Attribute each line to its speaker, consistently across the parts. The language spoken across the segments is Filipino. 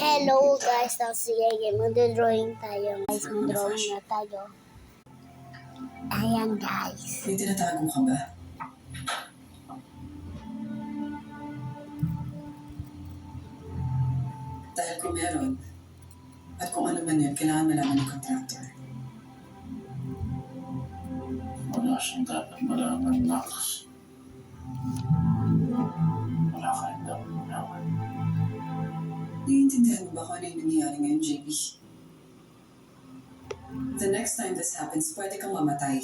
Speaker 1: Hello guys, si Yeye. Magdodrawing tayo. Guys, mag-drawing na tayo. Ayan guys.
Speaker 2: May tinatago ka ba? Dahil kung meron, at kung ano man yun, kailangan malaman ng contractor.
Speaker 3: Wala siyang dapat malaman, Max. Wala kayong dapat malaman.
Speaker 2: Naiintindihan mo ba kung ano yung nangyayari ngayon, JB? The next time this happens, pwede kang mamatay.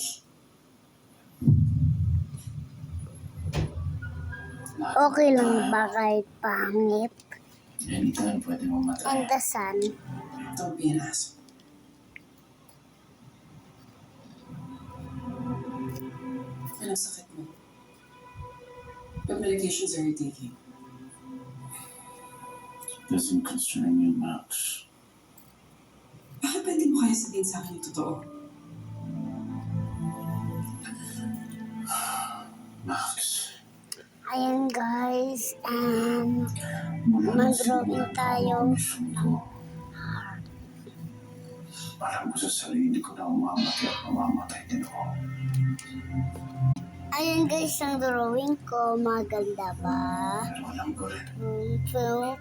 Speaker 1: Okay lang ba kahit pangit?
Speaker 3: Anytime pwede mamatay.
Speaker 1: And the sun.
Speaker 2: Don't be an asshole. Anong sakit mo? What medications are you taking?
Speaker 3: Doesn't concern you, Max.
Speaker 2: Bakit ba hindi mo kaya sabihin sa akin yung totoo?
Speaker 3: Max.
Speaker 1: Ayan guys, and
Speaker 3: Mula na
Speaker 1: mag-drawing tayo.
Speaker 3: Parang ko sa sarili ko na umamatay at mamamatay din ako.
Speaker 1: Ayan guys, ang drawing ko. Maganda ba?
Speaker 3: Pero alam ko rin,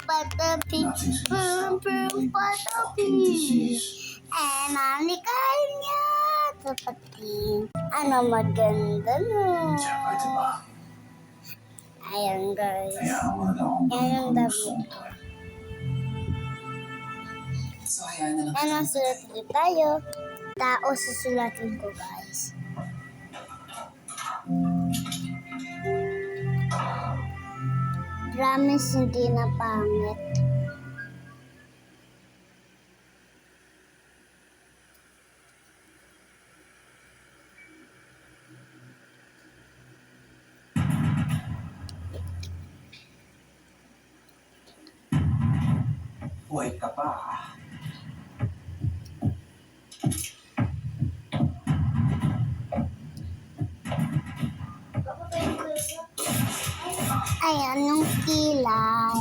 Speaker 1: Patapi,
Speaker 3: nothing's gonna stop me with this
Speaker 1: patapi.
Speaker 3: fucking disease.
Speaker 1: Eh, nalikain niya. Tapatin. Ano maganda no?
Speaker 3: Kaya pwede ba?
Speaker 1: Ayan guys.
Speaker 3: Hayaan mo na lang akong gawin
Speaker 1: Ayan
Speaker 3: ko
Speaker 1: ang
Speaker 3: ng
Speaker 1: dami.
Speaker 3: gusto ko.
Speaker 2: So, hayaan na lang.
Speaker 1: Ano, sulat ulit tayo. Tao susulatin ko guys. Promise hindi na pangit.
Speaker 4: Buhay ka pa.
Speaker 1: Ayan yung kilay.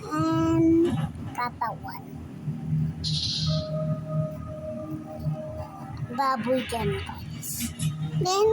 Speaker 1: And katawan. Baboy dyan guys. Then,